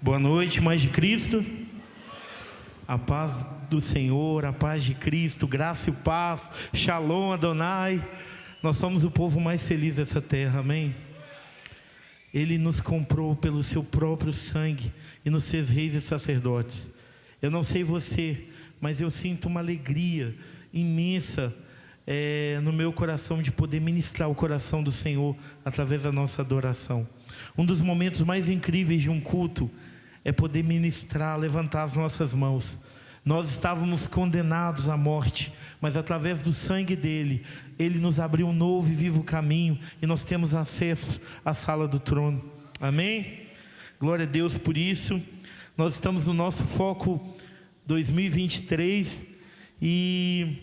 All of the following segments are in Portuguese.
Boa noite, mais de Cristo. A paz do Senhor, a paz de Cristo, graça e paz, Shalom Adonai. Nós somos o povo mais feliz dessa terra, amém? Ele nos comprou pelo seu próprio sangue e nos fez reis e sacerdotes. Eu não sei você, mas eu sinto uma alegria imensa no meu coração de poder ministrar o coração do Senhor através da nossa adoração. Um dos momentos mais incríveis de um culto é poder ministrar, levantar as nossas mãos. Nós estávamos condenados à morte, mas através do sangue dele, ele nos abriu um novo e vivo caminho, e nós temos acesso à sala do trono, amém? Glória a Deus por isso. Nós estamos no nosso foco 2023, e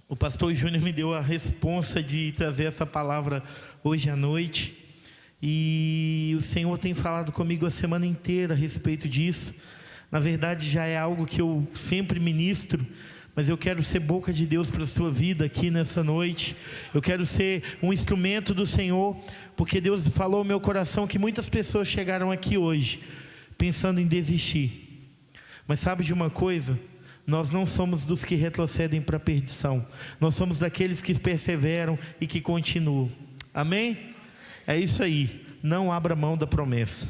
o pastor Júnior me deu a responsa de trazer essa palavra hoje à noite. E o Senhor tem falado comigo a semana inteira a respeito disso. Na verdade já é algo que eu sempre ministro, mas eu quero ser boca de Deus para a sua vida aqui nessa noite. Eu quero ser um instrumento do Senhor, porque Deus falou ao meu coração que muitas pessoas chegaram aqui hoje pensando em desistir. Mas sabe de uma coisa? Nós não somos dos que retrocedem para a perdição. Nós somos daqueles que perseveram e que continuam. Amém? É isso aí, não abra mão da promessa.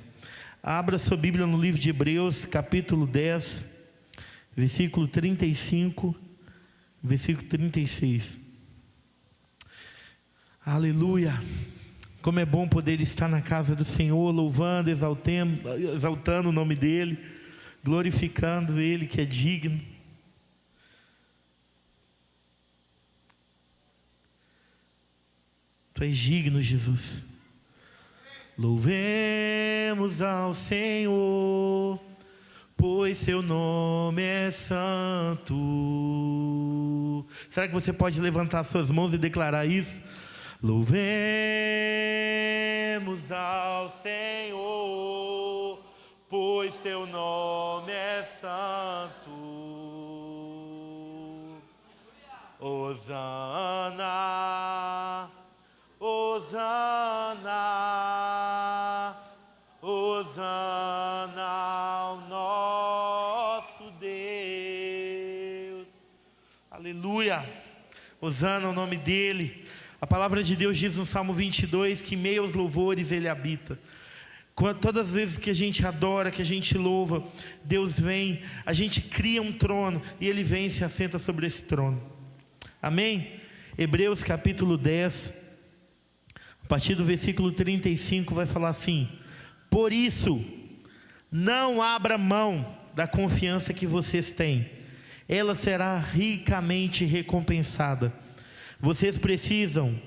Abra sua Bíblia no livro de Hebreus, capítulo 10, versículo 35, versículo 36. Aleluia! Como é bom poder estar na casa do Senhor, louvando, exaltando o nome dEle, glorificando Ele que é digno. Tu és digno, Jesus. Louvemos ao Senhor, pois seu nome é santo. Será que você pode levantar suas mãos e declarar isso? Louvemos ao Senhor, pois seu nome é santo. Hosana, Hosana, Hosana ao nosso Deus. Aleluia. Hosana ao nome dEle. A palavra de Deus diz no Salmo 22 que em meio aos louvores Ele habita. Todas as vezes que a gente adora, que a gente louva, Deus vem, a gente cria um trono e Ele vem e se assenta sobre esse trono. Amém? Hebreus capítulo 10, a partir do versículo 35 vai falar assim: por isso, não abra mão da confiança que vocês têm, ela será ricamente recompensada. Vocês precisam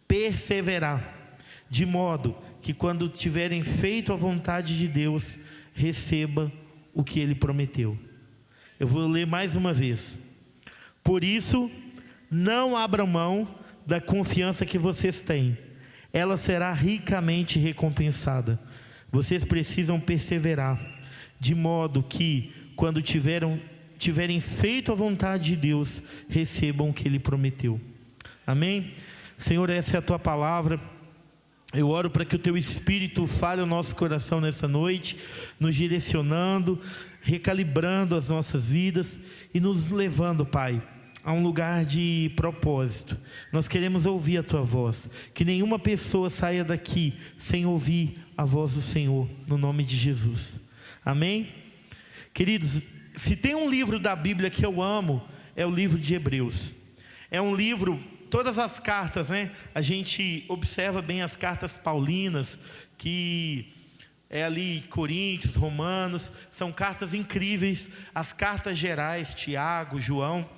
perseverar, de modo que quando tiverem feito a vontade de Deus, receba o que Ele prometeu. Eu vou ler mais uma vez. Por isso, não abra mão da confiança que vocês têm, ela será ricamente recompensada. Vocês precisam perseverar, de modo que, quando tiverem feito a vontade de Deus, recebam o que Ele prometeu. Amém? Senhor, essa é a Tua palavra. Eu oro para que o Teu Espírito fale ao nosso coração nessa noite, nos direcionando, recalibrando as nossas vidas e nos levando, Pai, a um lugar de propósito. Nós queremos ouvir a Tua voz. Que nenhuma pessoa saia daqui sem ouvir a voz do Senhor, no nome de Jesus. Amém? Queridos, se tem um livro da Bíblia que eu amo, é o livro de Hebreus. É um livro, todas as cartas, né? A gente observa bem as cartas paulinas, que é ali Coríntios, Romanos, são cartas incríveis. As cartas gerais, Tiago, João.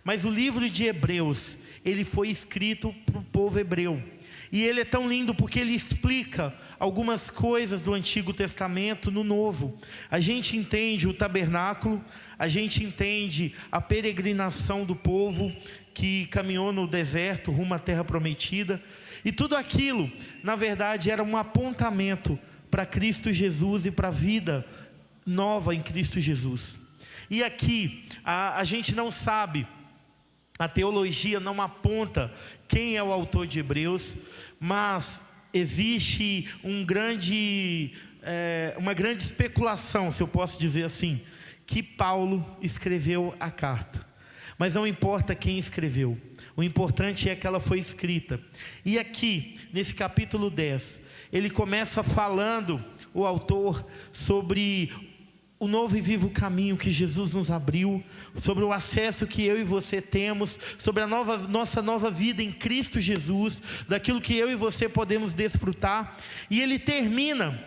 Mas o livro de Hebreus, ele foi escrito para o povo hebreu. E ele é tão lindo porque ele explica algumas coisas do Antigo Testamento no Novo. A gente entende o tabernáculo, a gente entende a peregrinação do povo que caminhou no deserto rumo à terra prometida. E tudo aquilo, na verdade, era um apontamento para Cristo Jesus e para a vida nova em Cristo Jesus. E aqui, a gente não sabe, a teologia não aponta quem é o autor de Hebreus, mas existe um grande uma grande especulação, se eu posso dizer assim, que Paulo escreveu a carta. Mas não importa quem escreveu, o importante é que ela foi escrita. E aqui, nesse capítulo 10, ele começa falando, o autor, sobre o novo e vivo caminho que Jesus nos abriu, sobre o acesso que eu e você temos, sobre a nossa nova vida em Cristo Jesus, daquilo que eu e você podemos desfrutar. E ele termina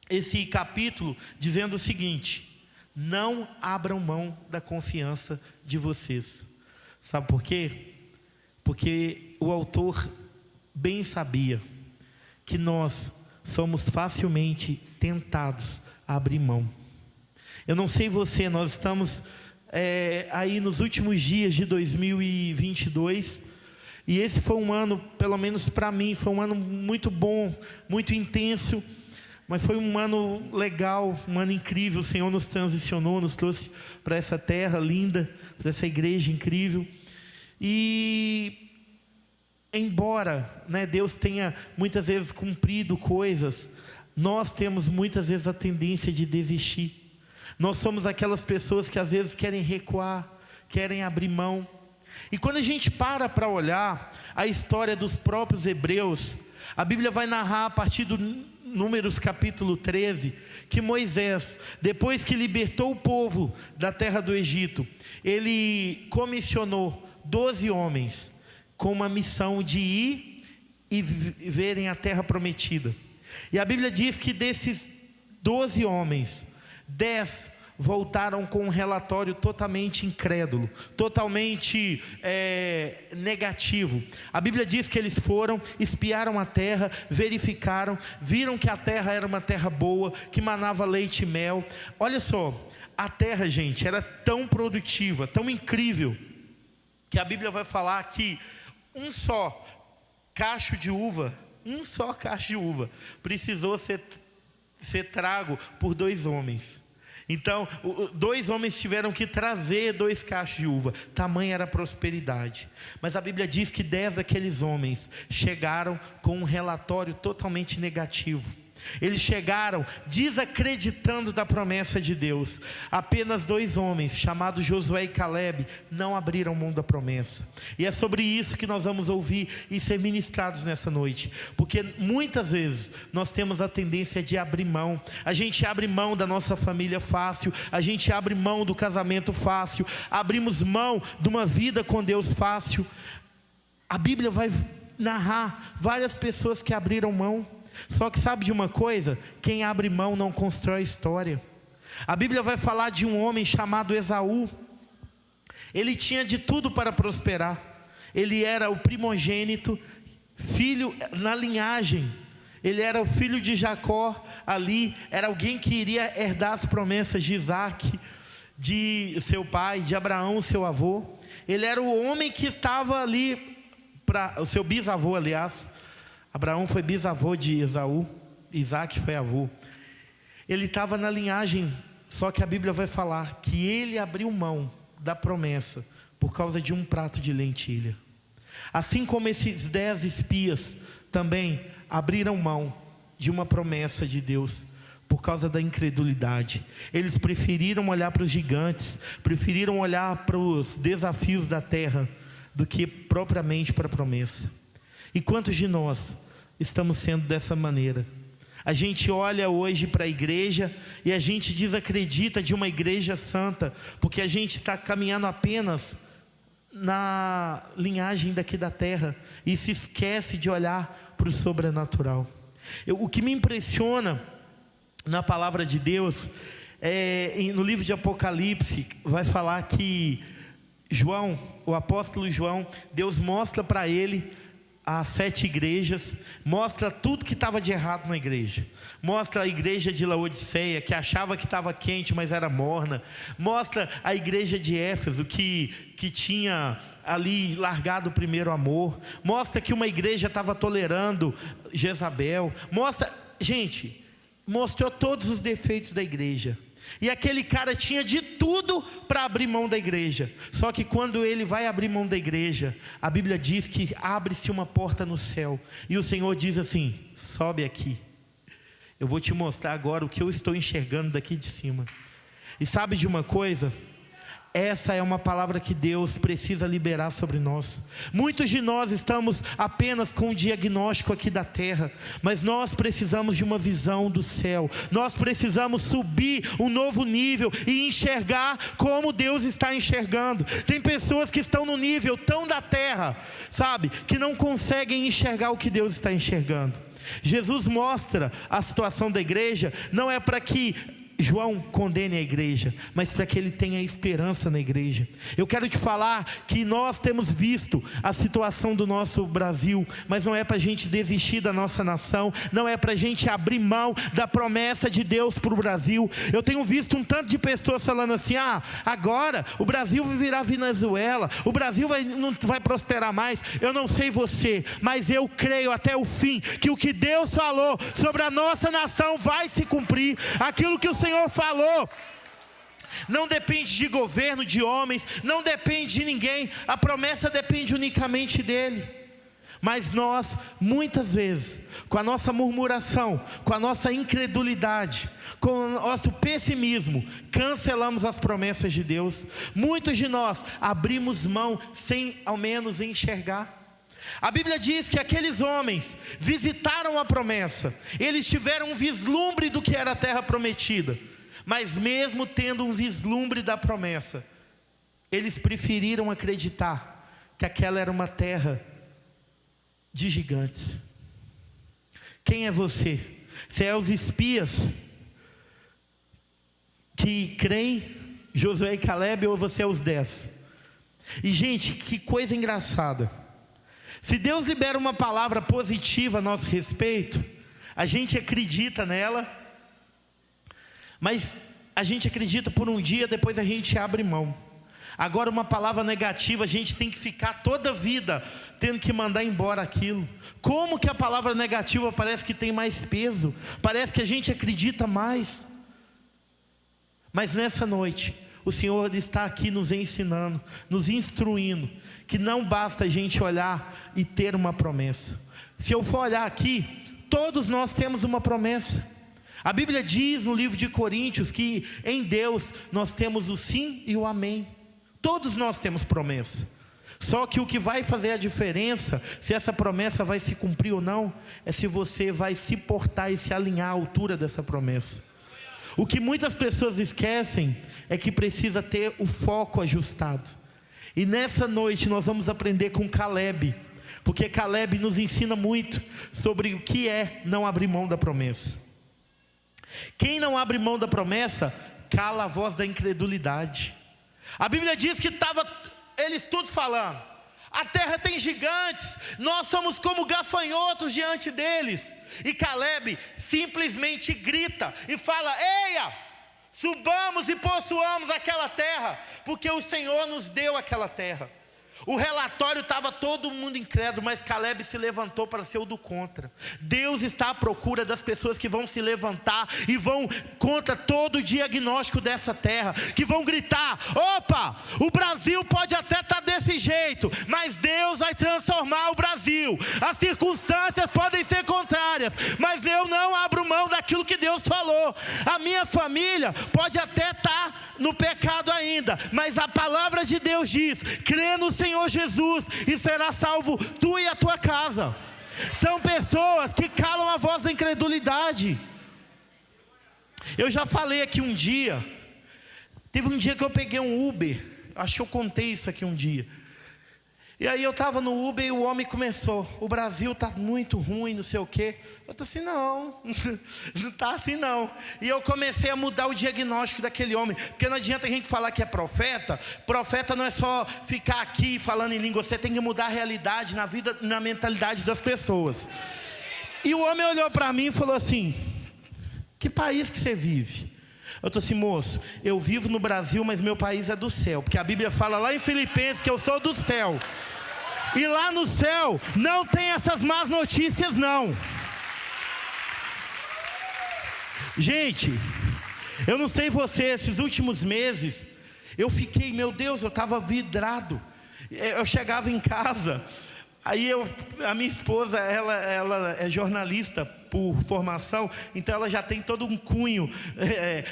esse capítulo dizendo o seguinte: não abram mão da confiança de vocês. Sabe por quê? Porque o autor bem sabia que nós somos facilmente tentados a abrir mão. Eu não sei você, nós estamos aí nos últimos dias de 2022, e esse foi um ano, pelo menos para mim, foi um ano muito bom, muito intenso, mas foi um ano legal, um ano incrível. O Senhor nos transicionou, nos trouxe para essa terra linda, para essa igreja incrível. E embora, Deus tenha muitas vezes cumprido coisas, nós temos muitas vezes a tendência de desistir. Nós somos aquelas pessoas que às vezes querem recuar, querem abrir mão. E quando a gente para olhar a história dos próprios hebreus, a Bíblia vai narrar a partir do Números capítulo 13, que Moisés, depois que libertou o povo da terra do Egito, ele comissionou 12 homens com uma missão de ir e verem a terra prometida. E a Bíblia diz que desses 12 homens, 10 voltaram com um relatório totalmente incrédulo, totalmente negativo. A Bíblia diz que eles foram, espiaram a terra, verificaram, viram que a terra era uma terra boa, que manava leite e mel. Olha só, a terra, gente, era tão produtiva, tão incrível, que a Bíblia vai falar que um só cacho de uva precisou ser trago por 2 homens. Então, 2 homens tiveram que trazer 2 cachos de uva. Tamanha era a prosperidade. Mas a Bíblia diz que 10 daqueles homens chegaram com um relatório totalmente negativo. Eles chegaram desacreditando da promessa de Deus. Apenas 2 homens, chamados Josué e Caleb, não abriram mão da promessa. E é sobre isso que nós vamos ouvir e ser ministrados nessa noite. Porque muitas vezes nós temos a tendência de abrir mão. A gente abre mão da nossa família fácil, a gente abre mão do casamento fácil, abrimos mão de uma vida com Deus fácil. A Bíblia vai narrar várias pessoas que abriram mão. Só que sabe de uma coisa? Quem abre mão não constrói história. A Bíblia vai falar de um homem chamado Esaú. Ele tinha de tudo para prosperar. Ele era o primogênito, filho na linhagem. Ele era o filho de Jacó ali. Era alguém que iria herdar as promessas de Isaac, de seu pai, de Abraão, seu avô. Ele era o homem que estava ali, o seu bisavô, aliás. Abraão foi bisavô de Esaú, Isaac foi avô. Ele estava na linhagem, só que a Bíblia vai falar que ele abriu mão da promessa por causa de um prato de lentilha. Assim como esses 10 espias também abriram mão de uma promessa de Deus por causa da incredulidade. Eles preferiram olhar para os gigantes, preferiram olhar para os desafios da terra do que propriamente para a promessa. E quantos de nós estamos sendo dessa maneira? A gente olha hoje para a igreja e a gente desacredita de uma igreja santa, porque a gente está caminhando apenas na linhagem daqui da terra e se esquece de olhar para o sobrenatural. O que me impressiona na palavra de Deus, no livro de Apocalipse, vai falar que João, o apóstolo João, Deus mostra para ele as 7 igrejas, mostra tudo que estava de errado na igreja. Mostra a igreja de Laodiceia, que achava que estava quente, mas era morna. Mostra a igreja de Éfeso, que tinha ali largado o primeiro amor. Mostra que uma igreja estava tolerando Jezabel. Mostrou todos os defeitos da igreja. E aquele cara tinha de tudo para abrir mão da igreja. Só que quando ele vai abrir mão da igreja, a Bíblia diz que abre-se uma porta no céu. E o Senhor diz assim: sobe aqui. Eu vou te mostrar agora o que eu estou enxergando daqui de cima. E sabe de uma coisa? Essa é uma palavra que Deus precisa liberar sobre nós. Muitos de nós estamos apenas com o diagnóstico aqui da terra, mas nós precisamos de uma visão do céu. Nós precisamos subir um novo nível e enxergar como Deus está enxergando. Tem pessoas que estão no nível tão da terra, sabe, que não conseguem enxergar o que Deus está enxergando. Jesus mostra a situação da igreja, não é para que João condene a igreja, mas para que ele tenha esperança na igreja. Eu quero te falar que nós temos visto a situação do nosso Brasil, mas não é para a gente desistir da nossa nação, não é para a gente abrir mão da promessa de Deus para o Brasil. Eu tenho visto um tanto de pessoas falando assim: agora o Brasil vai virar Venezuela, o Brasil não vai prosperar mais. Eu não sei você, mas eu creio até o fim que o que Deus falou sobre a nossa nação vai se cumprir. Aquilo que o Senhor falou não depende de governo, de homens, não depende de ninguém. A promessa depende unicamente dele. Mas nós, muitas vezes, com a nossa murmuração, com a nossa incredulidade, com o nosso pessimismo, cancelamos as promessas de Deus. Muitos de nós abrimos mão sem ao menos enxergar. A Bíblia diz que aqueles homens visitaram a promessa, eles tiveram um vislumbre do que era a terra prometida, mas mesmo tendo um vislumbre da promessa, eles preferiram acreditar que aquela era uma terra de gigantes. Quem é você? Você é os espias que creem Josué e Caleb, ou você é os 10? E gente, que coisa engraçada. Se Deus libera uma palavra positiva a nosso respeito, a gente acredita nela, mas a gente acredita por um dia, depois a gente abre mão. Agora uma palavra negativa, a gente tem que ficar toda a vida tendo que mandar embora aquilo. Como que a palavra negativa parece que tem mais peso? Parece que a gente acredita mais. Mas nessa noite, o Senhor está aqui nos ensinando, nos instruindo, que não basta a gente olhar e ter uma promessa. Se eu for olhar aqui, todos nós temos uma promessa. A Bíblia diz no livro de Coríntios que em Deus nós temos o sim e o amém. Todos nós temos promessa. Só que o que vai fazer a diferença, se essa promessa vai se cumprir ou não, é se você vai se portar e se alinhar à altura dessa promessa. O que muitas pessoas esquecem é que precisa ter o foco ajustado. E nessa noite nós vamos aprender com Caleb, porque Caleb nos ensina muito sobre o que é não abrir mão da promessa. Quem não abre mão da promessa, cala a voz da incredulidade. A Bíblia diz que estava eles tudo falando: a terra tem gigantes, nós somos como gafanhotos diante deles. E Caleb simplesmente grita e fala: eia, subamos e possuamos aquela terra, porque o Senhor nos deu aquela terra. O relatório estava todo mundo incrédulo, mas Caleb se levantou para ser o do contra. Deus está à procura das pessoas que vão se levantar e vão contra todo o diagnóstico dessa terra, que vão gritar: opa, o Brasil pode até estar desse jeito, mas Deus vai transformar o Brasil. As circunstâncias podem ser contrárias, mas eu não abro mão daquilo que Deus falou. A minha família pode até estar no pecado ainda, mas a palavra de Deus diz: crê no Senhor Jesus e será salvo tu e a tua casa. São pessoas que calam a voz da incredulidade. Eu já falei aqui um dia, teve um dia que eu peguei um Uber, acho que eu contei isso aqui um dia. E aí eu estava no Uber e o homem começou: o Brasil está muito ruim, não sei o quê. Eu estou assim: não está assim não. E eu comecei a mudar o diagnóstico daquele homem, porque não adianta a gente falar que é profeta. Profeta não é só ficar aqui falando em língua, você tem que mudar a realidade na vida, na mentalidade das pessoas. E o homem olhou para mim e falou assim: que país que você vive? Eu estou assim: moço, eu vivo no Brasil, mas meu país é do céu, porque a Bíblia fala lá em Filipenses que eu sou do céu. E lá no céu não tem essas más notícias não. Gente, eu não sei você, esses últimos meses eu fiquei, meu Deus, eu estava vidrado. Eu chegava em casa, A minha esposa, ela é jornalista por formação, então ela já tem todo um cunho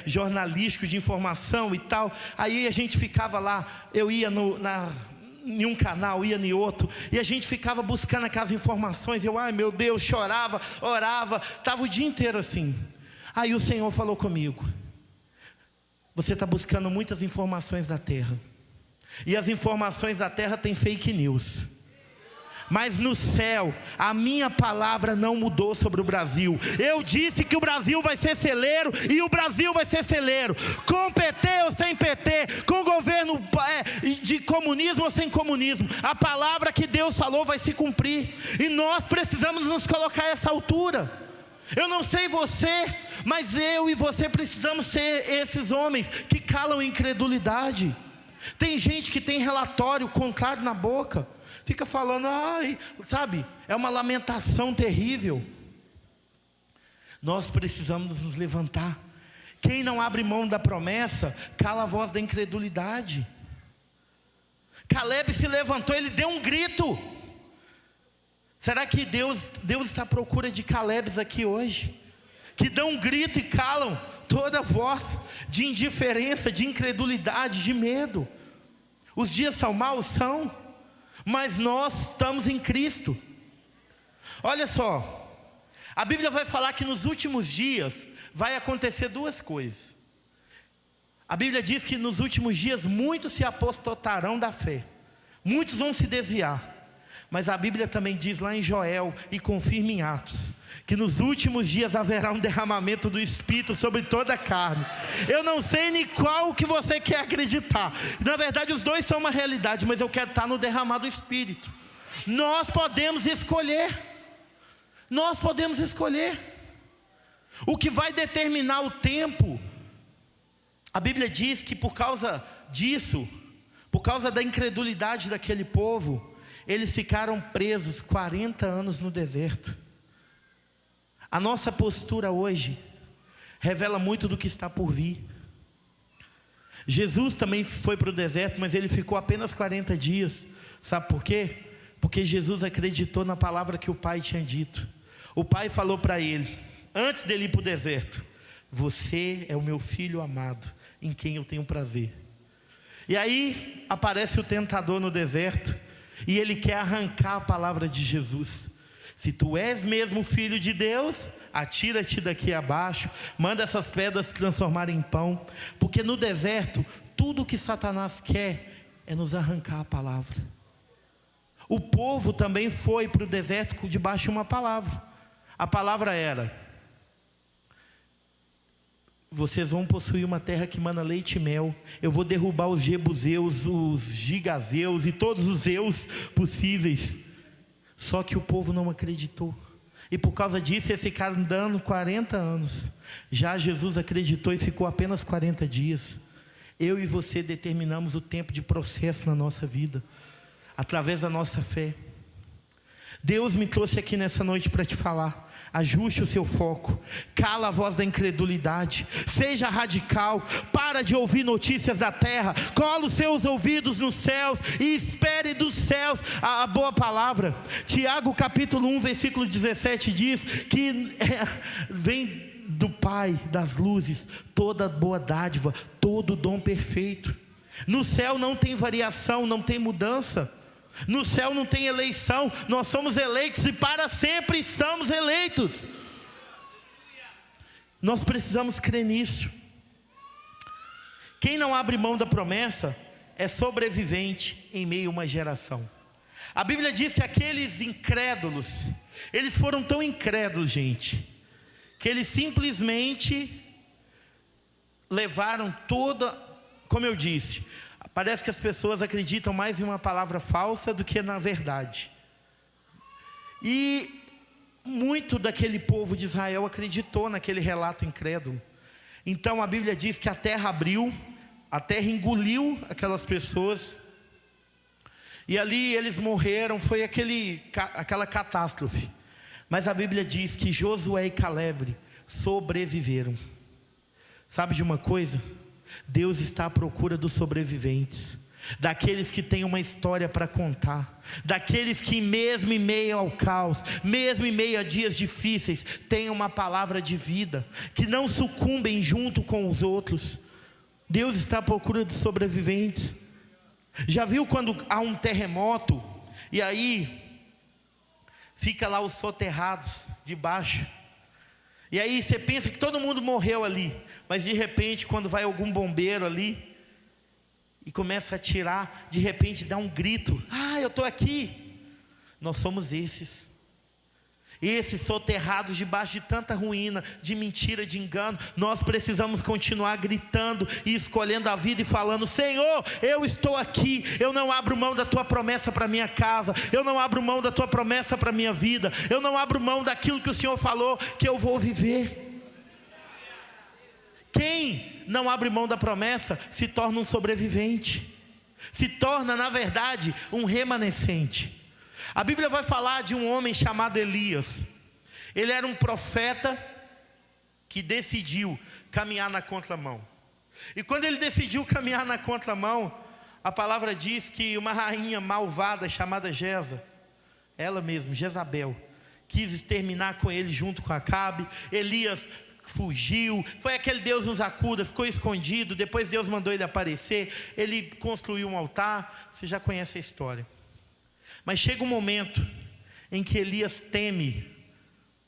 jornalístico de informação e tal. Aí a gente ficava lá, eu ia em um canal, ia em outro, e a gente ficava buscando aquelas informações. Eu, ai meu Deus, chorava, orava, estava o dia inteiro assim. Aí o Senhor falou comigo: você está buscando muitas informações da terra, e as informações da terra têm fake news. Mas no céu, a minha palavra não mudou sobre o Brasil. Eu disse que o Brasil vai ser celeiro, e o Brasil vai ser celeiro, com PT ou sem PT, com governo de comunismo ou sem comunismo. A palavra que Deus falou vai se cumprir, e nós precisamos nos colocar a essa altura. Eu não sei você, mas eu e você precisamos ser esses homens que calam a incredulidade. Tem gente que tem relatório contrário na boca, fica falando, ai, sabe, é uma lamentação terrível. Nós precisamos nos levantar. Quem não abre mão da promessa, cala a voz da incredulidade. Caleb se levantou, ele deu um grito. Será que Deus está à procura de Calebs aqui hoje? Que dão um grito e calam toda voz de indiferença, de incredulidade, de medo. Os dias são maus? São. Mas nós estamos em Cristo. Olha só, a Bíblia vai falar que nos últimos dias vai acontecer duas coisas. A Bíblia diz que nos últimos dias muitos se apostatarão da fé, muitos vão se desviar. Mas a Bíblia também diz lá em Joel, e confirma em Atos, que nos últimos dias haverá um derramamento do Espírito sobre toda a carne. Eu não sei nem qual que você quer acreditar. Na verdade os dois são uma realidade, mas eu quero estar no derramar do Espírito. Nós podemos escolher. Nós podemos escolher. O que vai determinar o tempo, a Bíblia diz que por causa disso, por causa da incredulidade daquele povo, eles ficaram presos 40 anos no deserto. A nossa postura hoje revela muito do que está por vir. Jesus também foi para o deserto, mas ele ficou apenas 40 dias. Sabe por quê? Porque Jesus acreditou na palavra que o Pai tinha dito. O Pai falou para ele, antes dele ir para o deserto: você é o meu filho amado, em quem eu tenho prazer. E aí aparece o tentador no deserto, e ele quer arrancar a palavra de Jesus. Se tu és mesmo filho de Deus, atira-te daqui abaixo, manda essas pedras se transformarem em pão. Porque no deserto, tudo que Satanás quer é nos arrancar a palavra. O povo também foi para o deserto debaixo de uma palavra. A palavra era: vocês vão possuir uma terra que mana leite e mel. Eu vou derrubar os jebuseus, os gigazeus e todos os zeus possíveis. Só que o povo não acreditou, e por causa disso eles ficaram andando 40 anos. Já Jesus acreditou e ficou apenas 40 dias. Eu e você determinamos o tempo de processo na nossa vida, através da nossa fé. Deus me trouxe aqui nessa noite para te falar: ajuste o seu foco, cala a voz da incredulidade, seja radical, para de ouvir notícias da terra, cola os seus ouvidos nos céus e espere dos céus a boa palavra. Tiago capítulo 1 versículo 17 diz que vem do Pai das luzes toda boa dádiva, todo dom perfeito. No céu não tem variação, não tem mudança. No céu não tem eleição, nós somos eleitos e para sempre estamos eleitos. Nós precisamos crer nisso. Quem não abre mão da promessa é sobrevivente em meio a uma geração. A Bíblia diz que aqueles incrédulos, eles foram tão incrédulos, gente, que eles simplesmente levaram toda, como eu disse, parece que as pessoas acreditam mais em uma palavra falsa do que na verdade. E muito daquele povo de Israel acreditou naquele relato incrédulo. Então a Bíblia diz que a terra abriu, a terra engoliu aquelas pessoas, e ali eles morreram, foi aquela catástrofe. Mas a Bíblia diz que Josué e Caleb sobreviveram. Sabe de uma coisa? Deus está à procura dos sobreviventes. daqueles que têm uma história para contar, daqueles que mesmo em meio ao caos, mesmo em meio a dias difíceis, têm uma palavra de vida, que não sucumbem junto com os outros. Deus está à procura de sobreviventes. Já viu quando há um terremoto, e aí fica lá os soterrados debaixo, e aí você pensa que todo mundo morreu ali, mas de repente quando vai algum bombeiro ali, e começa a tirar, de repente dá um grito: ah, eu estou aqui. Nós somos esses soterrados debaixo de tanta ruína, de mentira, de engano. Nós precisamos continuar gritando e escolhendo a vida e falando: Senhor, eu estou aqui, eu não abro mão da tua promessa para minha casa, eu não abro mão da tua promessa para minha vida, eu não abro mão daquilo que o Senhor falou que eu vou viver. Quem não abre mão da promessa se torna um sobrevivente, se torna, na verdade, um remanescente. A Bíblia vai falar de um homem chamado Elias. Ele era um profeta que decidiu caminhar na contramão. E quando ele decidiu caminhar na contramão, a palavra diz que uma rainha malvada chamada ela mesma, Jezabel, quis exterminar com ele junto com Acabe. Elias fugiu, foi aquele Deus nos acuda, ficou escondido. Depois Deus mandou ele aparecer, ele construiu um altar. Você já conhece a história. Mas chega um momento em que Elias teme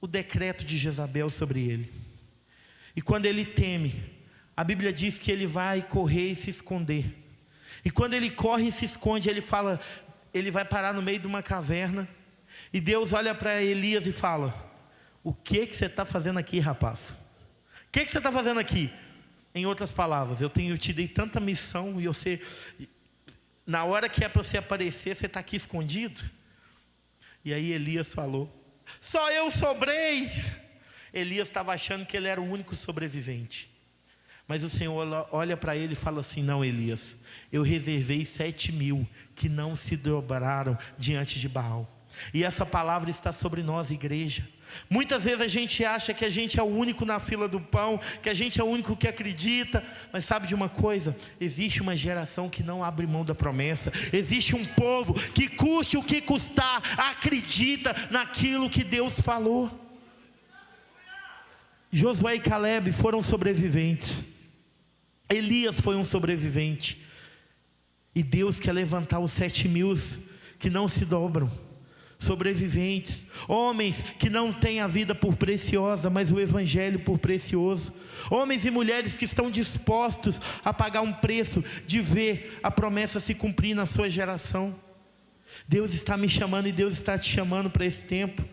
o decreto de Jezabel sobre ele. E quando ele teme, a Bíblia diz que ele vai correr e se esconder. E quando ele corre e se esconde, ele vai parar no meio de uma caverna. E Deus olha para Elias e fala: o que você está fazendo aqui, rapaz? O que você está fazendo aqui? Em outras palavras, eu te dei tanta missão, e você, na hora que é para você aparecer, você está aqui escondido? E aí Elias falou: só eu sobrei. Elias estava achando que ele era o único sobrevivente. Mas o Senhor olha para ele e fala assim: não, Elias, eu reservei 7.000 que não se dobraram diante de Baal. E essa palavra está sobre nós, igreja. Muitas vezes a gente acha que a gente é o único na fila do pão, que a gente é o único que acredita. Mas sabe de uma coisa? Existe uma geração que não abre mão da promessa. Existe um povo que, custe o que custar, acredita naquilo que Deus falou. Josué e Caleb foram sobreviventes. Elias foi um sobrevivente. E Deus quer levantar os 7.000 que não se dobram. Sobreviventes, homens que não têm a vida por preciosa, mas o evangelho por precioso. Homens e mulheres que estão dispostos a pagar um preço de ver a promessa se cumprir na sua geração. Deus está me chamando e Deus está te chamando para esse tempo.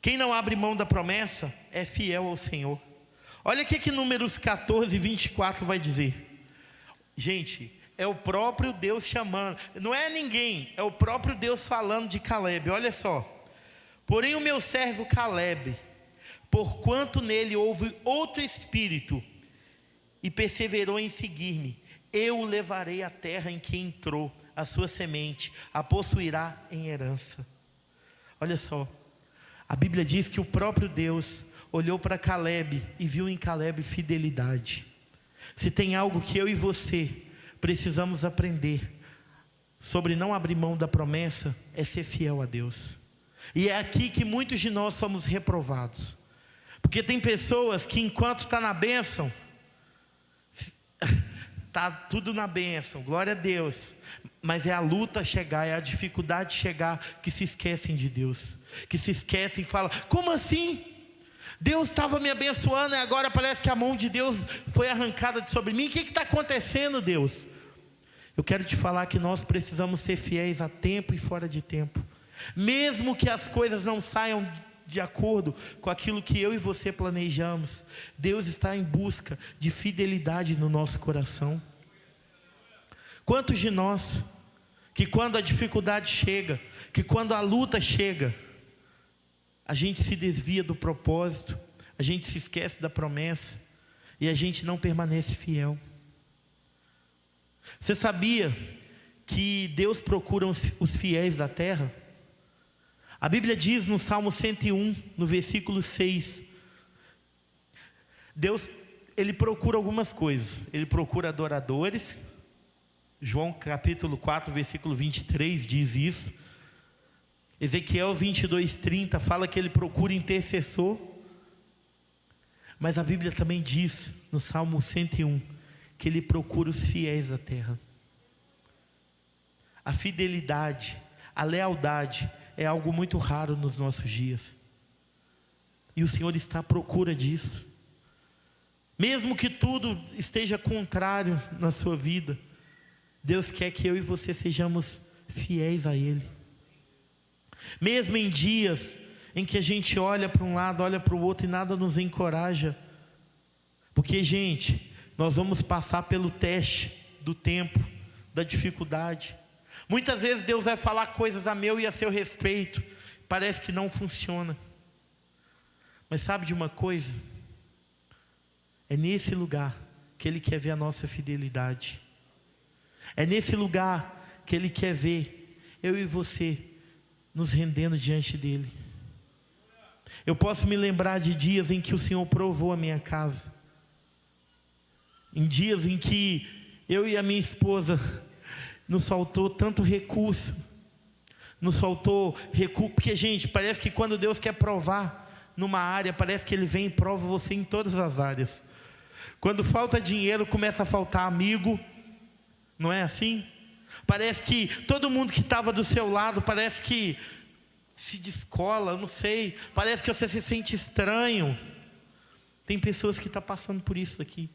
Quem não abre mão da promessa é fiel ao Senhor. Olha o que Números 14, 24 vai dizer. Gente, é o próprio Deus chamando, não é ninguém, é o próprio Deus falando de Caleb. Olha só: porém o meu servo Caleb, porquanto nele houve outro espírito, e perseverou em seguir-me, eu o levarei à terra em que entrou, a sua semente a possuirá em herança. Olha só, a Bíblia diz que o próprio Deus olhou para Caleb e viu em Caleb fidelidade. Se tem algo que eu e você precisamos aprender sobre não abrir mão da promessa, é ser fiel a Deus. E é aqui que muitos de nós somos reprovados. Porque tem pessoas que enquanto está na bênção, está tudo na bênção, glória a Deus. Mas é a luta chegar, é a dificuldade chegar, que se esquecem de Deus. Que se esquecem e falam: como assim? Deus estava me abençoando e agora parece que a mão de Deus foi arrancada de sobre mim. O que está acontecendo, Deus? Eu quero te falar que nós precisamos ser fiéis a tempo e fora de tempo. Mesmo que as coisas não saiam de acordo com aquilo que eu e você planejamos, Deus está em busca de fidelidade no nosso coração. Quantos de nós, que quando a dificuldade chega, que quando a luta chega, a gente se desvia do propósito, a gente se esquece da promessa, e a gente não permanece fiel. Você sabia que Deus procura os fiéis da terra? A Bíblia diz no Salmo 101, no versículo 6, Deus ele procura algumas coisas. Ele procura adoradores. João capítulo 4, versículo 23 diz isso. Ezequiel 22:30 fala que ele procura intercessor. Mas a Bíblia também diz, no Salmo 101, que ele procura os fiéis da terra. A fidelidade, a lealdade é algo muito raro nos nossos dias. E o Senhor está à procura disso. Mesmo que tudo esteja contrário na sua vida, Deus quer que eu e você sejamos fiéis a Ele. Mesmo em dias em que a gente olha para um lado, olha para o outro e nada nos encoraja. Porque, gente, nós vamos passar pelo teste do tempo, da dificuldade. Muitas vezes Deus vai falar coisas a meu e a seu respeito. Parece que não funciona. Mas sabe de uma coisa? É nesse lugar que Ele quer ver a nossa fidelidade. É nesse lugar que Ele quer ver eu e você nos rendendo diante dEle. Eu posso me lembrar de dias em que o Senhor provou a minha casa. Em dias em que eu e a minha esposa nos faltou tanto recurso. Nos faltou recurso. Porque, gente, parece que quando Deus quer provar numa área, parece que Ele vem e prova você em todas as áreas. Quando falta dinheiro, começa a faltar amigo. Não é assim? Parece que todo mundo que estava do seu lado, parece que se descola, não sei. Parece que você se sente estranho. Tem pessoas que estão passando por isso aqui.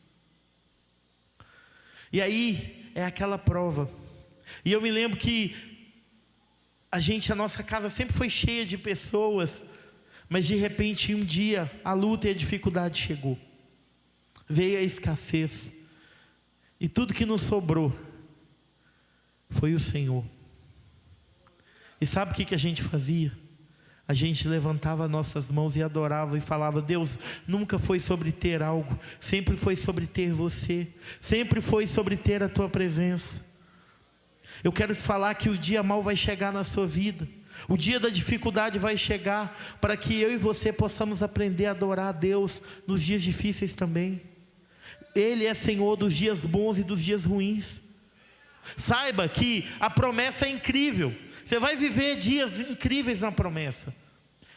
E aí, é aquela prova. E eu me lembro que a nossa casa sempre foi cheia de pessoas. Mas de repente, um dia, a luta e a dificuldade chegou. Veio a escassez. E tudo que nos sobrou foi o Senhor. E sabe o que a gente fazia? A gente levantava nossas mãos e adorava e falava: Deus, nunca foi sobre ter algo, sempre foi sobre ter você, sempre foi sobre ter a tua presença. Eu quero te falar que o dia mau vai chegar na sua vida, o dia da dificuldade vai chegar, para que eu e você possamos aprender a adorar a Deus nos dias difíceis também. Ele é Senhor dos dias bons e dos dias ruins. Saiba que a promessa é incrível. Você vai viver dias incríveis na promessa,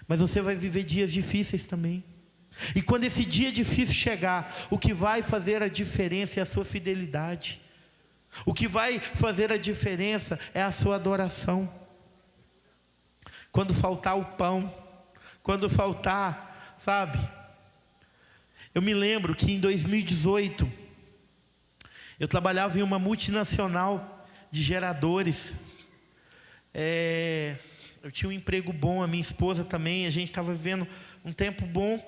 mas você vai viver dias difíceis também. E quando esse dia difícil chegar, o que vai fazer a diferença é a sua fidelidade. O que vai fazer a diferença é a sua adoração. Quando faltar o pão, quando faltar, sabe? Eu me lembro que em 2018, eu trabalhava em uma multinacional de geradores. Eu tinha um emprego bom, a minha esposa também, a gente estava vivendo um tempo bom.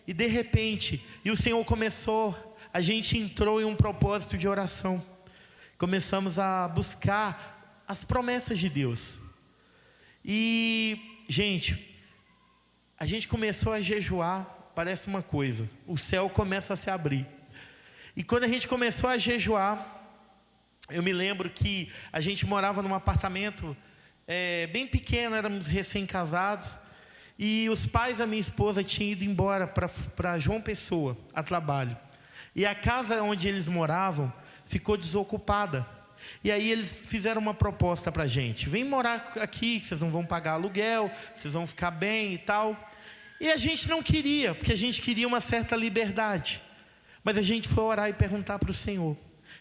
E de repente, o Senhor começou, a gente entrou em um propósito de oração. Começamos a buscar as promessas de Deus. E, gente, a gente começou a jejuar, parece uma coisa, o céu começa a se abrir. E quando a gente começou a jejuar, eu me lembro que a gente morava num apartamento bem pequeno, éramos recém-casados, e os pais da minha esposa tinham ido embora para João Pessoa, a trabalho. E a casa onde eles moravam ficou desocupada. E aí eles fizeram uma proposta para a gente: vem morar aqui, vocês não vão pagar aluguel, vocês vão ficar bem e tal. E a gente não queria, porque a gente queria uma certa liberdade. Mas a gente foi orar e perguntar para o Senhor.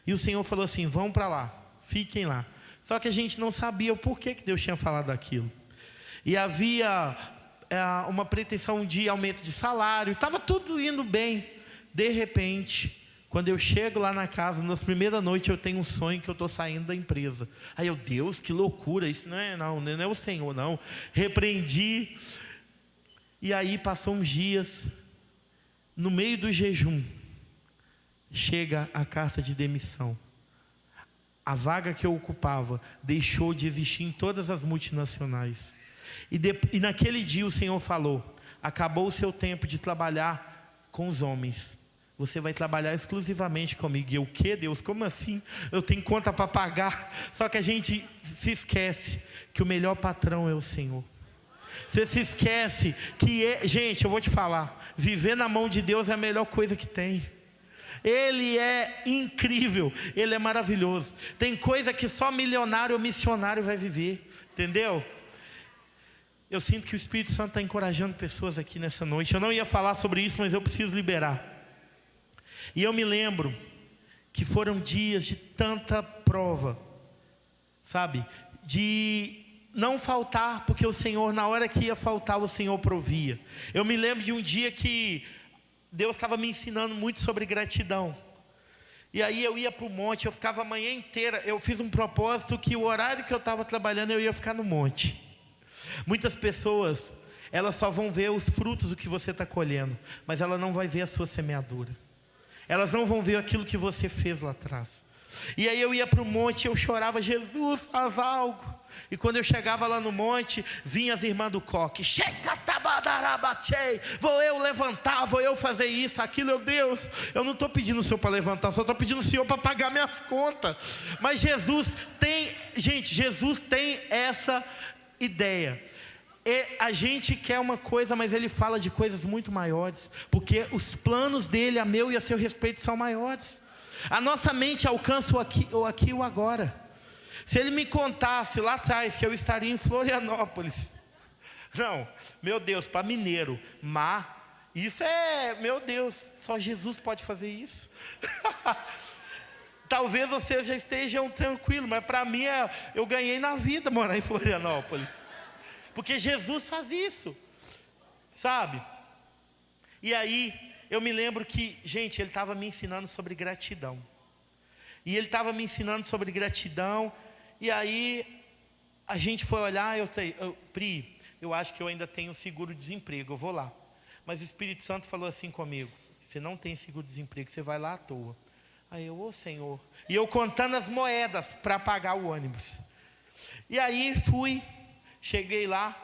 E o Senhor falou assim: vão para lá, fiquem lá. Só que a gente não sabia o porquê que Deus tinha falado aquilo. E havia uma pretensão de aumento de salário, estava tudo indo bem. De repente, quando eu chego lá na casa, na primeira noite eu tenho um sonho que eu estou saindo da empresa. Aí eu: Deus, que loucura, isso não é o Senhor não. Repreendi. E aí passou uns dias, no meio do jejum, chega a carta de demissão. A vaga que eu ocupava deixou de existir em todas as multinacionais. E naquele dia o Senhor falou: acabou o seu tempo de trabalhar com os homens. Você vai trabalhar exclusivamente comigo. E eu: o que, Deus? Como assim? Eu tenho conta para pagar. Só que a gente se esquece que o melhor patrão é o Senhor. Você se esquece que, gente, eu vou te falar, viver na mão de Deus é a melhor coisa que tem. Ele é incrível, Ele é maravilhoso. Tem coisa que só milionário ou missionário vai viver, entendeu? Eu sinto que o Espírito Santo está encorajando pessoas aqui nessa noite. Eu não ia falar sobre isso, mas eu preciso liberar. E eu me lembro que foram dias de tanta prova, sabe? De não faltar, porque o Senhor, na hora que ia faltar, o Senhor provia. Eu me lembro de um dia que Deus estava me ensinando muito sobre gratidão. E aí eu ia para o monte, eu ficava a manhã inteira. Eu fiz um propósito que o horário que eu estava trabalhando, eu ia ficar no monte. Muitas pessoas, elas só vão ver os frutos do que você está colhendo, mas ela não vai ver a sua semeadura. Elas não vão ver aquilo que você fez lá atrás. E aí eu ia para o monte e eu chorava: Jesus, faz algo. E quando eu chegava lá no monte, vinha as irmãs do coque: vou eu levantar, vou eu fazer isso, aquilo. Deus, eu não estou pedindo o Senhor para levantar, só estou pedindo o Senhor para pagar minhas contas. Mas Jesus tem, gente, Jesus tem essa ideia. E a gente quer uma coisa, mas Ele fala de coisas muito maiores, porque os planos dele, a meu e a seu respeito, são maiores. A nossa mente alcança o aqui e o agora. Se Ele me contasse lá atrás que eu estaria em Florianópolis, não, meu Deus, para mineiro, isso é, meu Deus, só Jesus pode fazer isso. Talvez você já esteja tranquilo, mas para mim eu ganhei na vida morar em Florianópolis, porque Jesus faz isso, sabe? E aí eu me lembro que, gente, Ele estava me ensinando sobre gratidão. E Ele estava me ensinando sobre gratidão. E aí a gente foi olhar, Pri, eu acho que eu ainda tenho seguro-desemprego, eu vou lá. Mas o Espírito Santo falou assim comigo: você não tem seguro-desemprego, você vai lá à toa. Aí eu: ô Senhor. E eu contando as moedas para pagar o ônibus. E aí cheguei lá,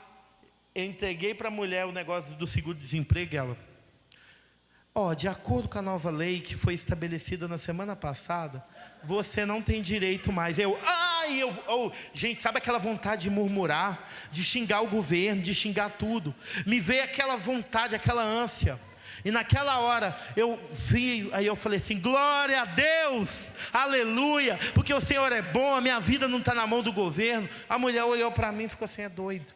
eu entreguei para a mulher o negócio do seguro-desemprego, e ela: de acordo com a nova lei que foi estabelecida na semana passada, você não tem direito mais. Gente, sabe aquela vontade de murmurar, de xingar o governo, de xingar tudo? Me veio aquela vontade, aquela ânsia. E naquela hora eu vi, aí eu falei assim: glória a Deus, aleluia, porque o Senhor é bom, a minha vida não está na mão do governo. A mulher olhou para mim e ficou assim: é doido.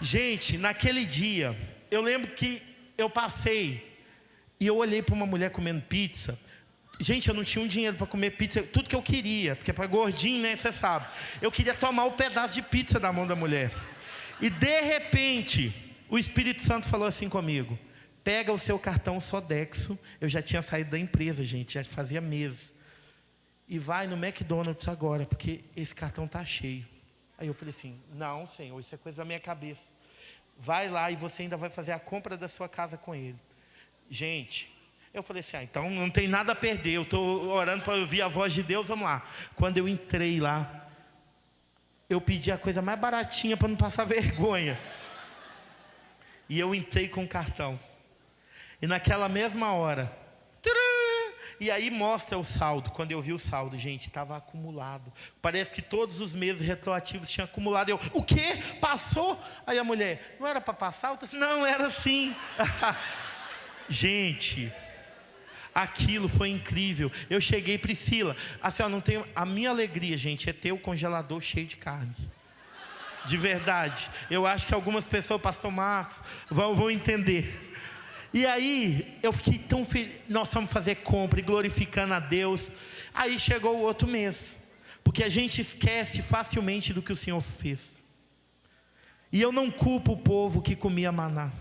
Gente, naquele dia, eu lembro que eu passei e eu olhei para uma mulher comendo pizza. Gente, eu não tinha um dinheiro para comer pizza, tudo que eu queria, porque para gordinho, né, você sabe. Eu queria tomar um pedaço de pizza da mão da mulher. E de repente, o Espírito Santo falou assim comigo: pega o seu cartão Sodexo. Eu já tinha saído da empresa, gente, já fazia meses. E vai no McDonald's agora, porque esse cartão está cheio. Aí eu falei assim: não, Senhor, isso é coisa da minha cabeça. Vai lá e você ainda vai fazer a compra da sua casa com ele. Gente, eu falei assim: então não tem nada a perder, eu estou orando para ouvir a voz de Deus, vamos lá. Quando eu entrei lá, eu pedi a coisa mais baratinha para não passar vergonha. E eu entrei com o cartão. E naquela mesma hora, e aí mostra o saldo. Quando eu vi o saldo, gente, estava acumulado. Parece que todos os meses retroativos tinham acumulado. Eu: o quê? Passou? Aí a mulher: não era para passar? Eu disse: não, era sim. Gente, aquilo foi incrível. Eu cheguei: Priscila, assim, não tenho, a minha alegria, gente, é ter o congelador cheio de carne. De verdade. Eu acho que algumas pessoas, pastor Marcos, vão entender. E aí, eu fiquei tão feliz. Nós fomos fazer compra e glorificando a Deus. Aí chegou o outro mês, porque a gente esquece facilmente do que o Senhor fez. E eu não culpo o povo que comia maná.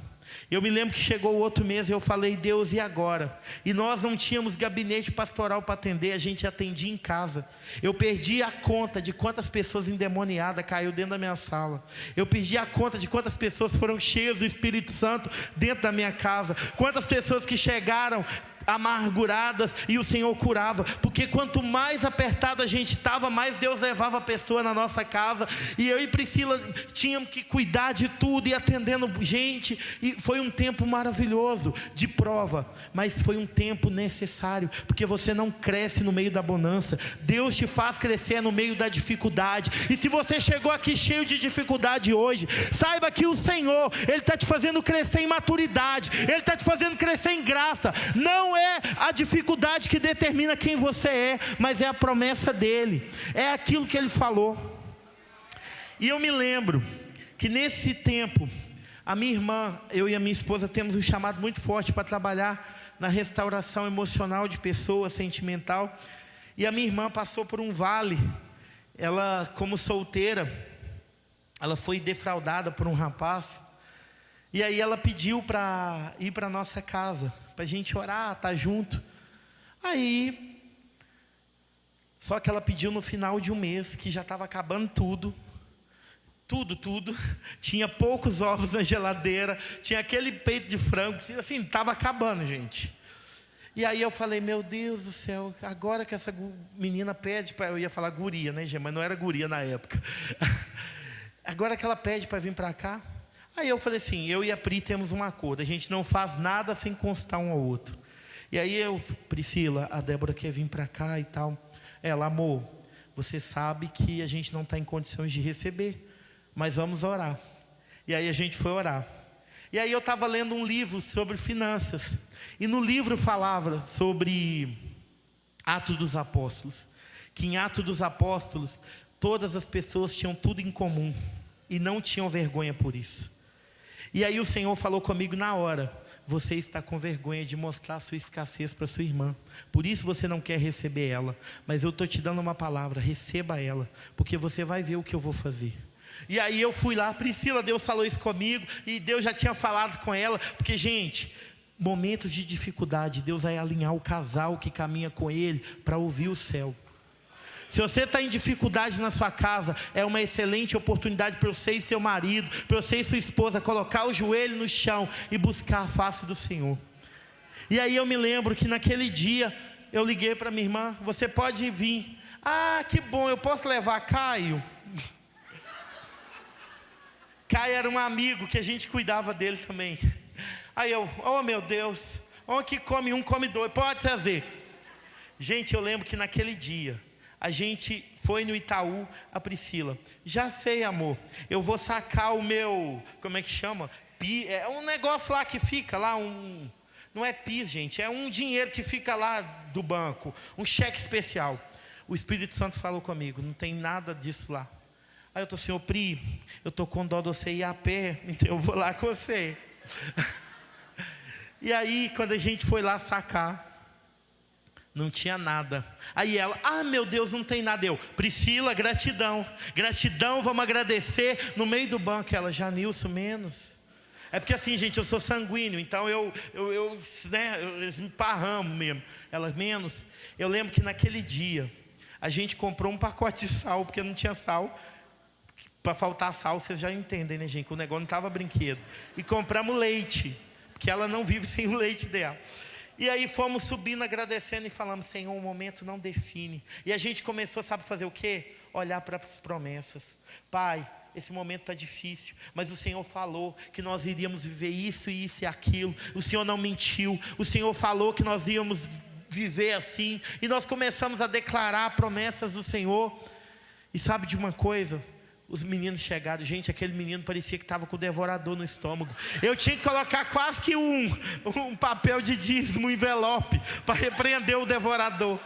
Eu me lembro que chegou o outro mês e eu falei: Deus, e agora? E nós não tínhamos gabinete pastoral para atender, a gente atendia em casa. Eu perdi a conta de quantas pessoas endemoniadas caiu dentro da minha sala. Eu perdi a conta de quantas pessoas foram cheias do Espírito Santo dentro da minha casa. Quantas pessoas que chegaram amarguradas e o Senhor curava, porque quanto mais apertado a gente estava, mais Deus levava a pessoa na nossa casa. E eu e Priscila tínhamos que cuidar de tudo e atendendo gente, e foi um tempo maravilhoso de prova, mas foi um tempo necessário, porque você não cresce no meio da bonança, Deus te faz crescer no meio da dificuldade. E se você chegou aqui cheio de dificuldade hoje, saiba que o Senhor, Ele está te fazendo crescer em maturidade, Ele está te fazendo crescer em graça. Não Não é a dificuldade que determina quem você é, mas é a promessa dele, é aquilo que ele falou. E eu me lembro que nesse tempo, a minha irmã, eu e a minha esposa temos um chamado muito forte para trabalhar na restauração emocional de pessoas, sentimental. E a minha irmã passou por um vale. Ela, como solteira, ela foi defraudada por um rapaz. E aí ela pediu para ir para a nossa casa, para a gente orar, estar junto. Aí, só que ela pediu no final de um mês, que já estava acabando tudo. Tudo. Tinha poucos ovos na geladeira, tinha aquele peito de frango, assim, estava acabando, gente. E aí eu falei, meu Deus do céu, agora que essa menina pede para... Eu ia falar guria, né, gente? Mas não era guria na época. Agora que ela pede para vir para cá. Aí eu falei assim, eu e a Pri temos um acordo, a gente não faz nada sem constar um ao outro. E aí Priscila, a Débora quer vir para cá e tal. Ela, amor, você sabe que a gente não está em condições de receber, mas vamos orar. E aí a gente foi orar. E aí eu estava lendo um livro sobre finanças. E no livro falava sobre Atos dos Apóstolos. Que em Atos dos Apóstolos, todas as pessoas tinham tudo em comum. E não tinham vergonha por isso. E aí o Senhor falou comigo na hora. Você está com vergonha de mostrar a sua escassez para sua irmã. Por isso você não quer receber ela. Mas eu estou te dando uma palavra, receba ela. Porque você vai ver o que eu vou fazer. E aí eu fui lá, Priscila, Deus falou isso comigo. E Deus já tinha falado com ela. Porque, gente, momentos de dificuldade, Deus vai alinhar o casal que caminha com Ele para ouvir o céu. Se você está em dificuldade na sua casa, é uma excelente oportunidade para você e seu marido, para você e sua esposa colocar o joelho no chão e buscar a face do Senhor. E aí eu me lembro que naquele dia eu liguei para minha irmã, você pode vir. Ah, que bom, eu posso levar Caio? Caio era um amigo que a gente cuidava dele também. Aí eu, oh meu Deus, um que come um, come dois, pode trazer. Gente, eu lembro que naquele dia, a gente foi no Itaú, a Priscila, já sei, amor, eu vou sacar o meu, como é que chama? É um negócio lá que fica lá, não é PIS, gente, é um dinheiro que fica lá do banco, um cheque especial. O Espírito Santo falou comigo, não tem nada disso lá. Aí eu estou assim, ô Pri, eu estou com dó de você ir a pé, então eu vou lá com você. E aí, quando a gente foi lá sacar, não tinha nada. Aí ela, ah meu Deus, não tem nada. Eu, Priscila, gratidão, vamos agradecer. No meio do banco, ela, Janilson, menos. É porque assim, gente, eu sou sanguíneo, então eu me parramo mesmo. Ela, menos. Eu lembro que naquele dia, a gente comprou um pacote de sal, porque não tinha sal. Para faltar sal, vocês já entendem, né, gente? Que o negócio não estava brinquedo. E compramos leite, porque ela não vive sem o leite dela. E aí fomos subindo, agradecendo e falamos, Senhor, o momento não define. E a gente começou, sabe fazer o quê? Olhar para as promessas. Pai, esse momento está difícil, mas o Senhor falou que nós iríamos viver isso, isso e aquilo. O Senhor não mentiu. O Senhor falou que nós íamos viver assim. E nós começamos a declarar promessas do Senhor. E sabe de uma coisa? Os meninos chegaram, gente, aquele menino parecia que estava com o devorador no estômago. Eu tinha que colocar quase que um papel de dízimo, um envelope, para repreender o devorador.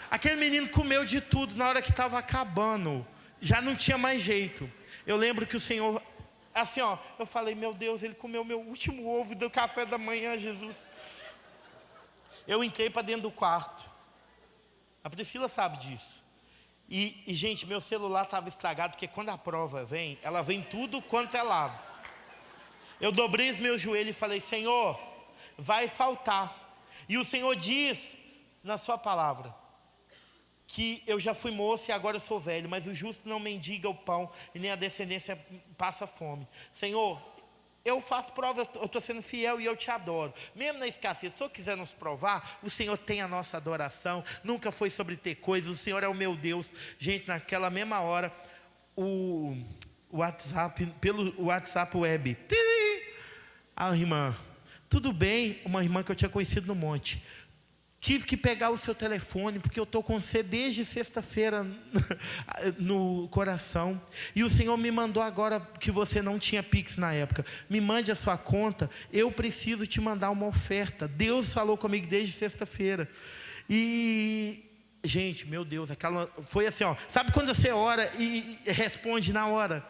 Aquele menino comeu de tudo, na hora que estava acabando, já não tinha mais jeito. Eu lembro que o Senhor, assim ó, eu falei, meu Deus, ele comeu meu último ovo do café da manhã, Jesus. Eu entrei para dentro do quarto. A Priscila sabe disso. E, gente, meu celular estava estragado, porque quando a prova vem, ela vem tudo quanto é lado. Eu dobrei os meus joelhos e falei, Senhor, vai faltar. E o Senhor diz na sua palavra, que eu já fui moço e agora eu sou velho, mas o justo não mendiga o pão, e nem a descendência passa fome. Senhor, eu faço prova, eu estou sendo fiel e eu te adoro. Mesmo na escassez, se o Senhor quiser nos provar, o Senhor tem a nossa adoração. Nunca foi sobre ter coisas, o Senhor é o meu Deus. Gente, naquela mesma hora, o WhatsApp, pelo WhatsApp web. A irmã, tudo bem? Uma irmã que eu tinha conhecido no monte. tive que pegar o seu telefone, porque eu estou com você desde sexta-feira no coração. E o Senhor me mandou agora, que você não tinha Pix na época. Me mande a sua conta, eu preciso te mandar uma oferta. Deus falou comigo desde sexta-feira. E, gente, meu Deus, foi assim, ó. Sabe quando você ora e responde na hora?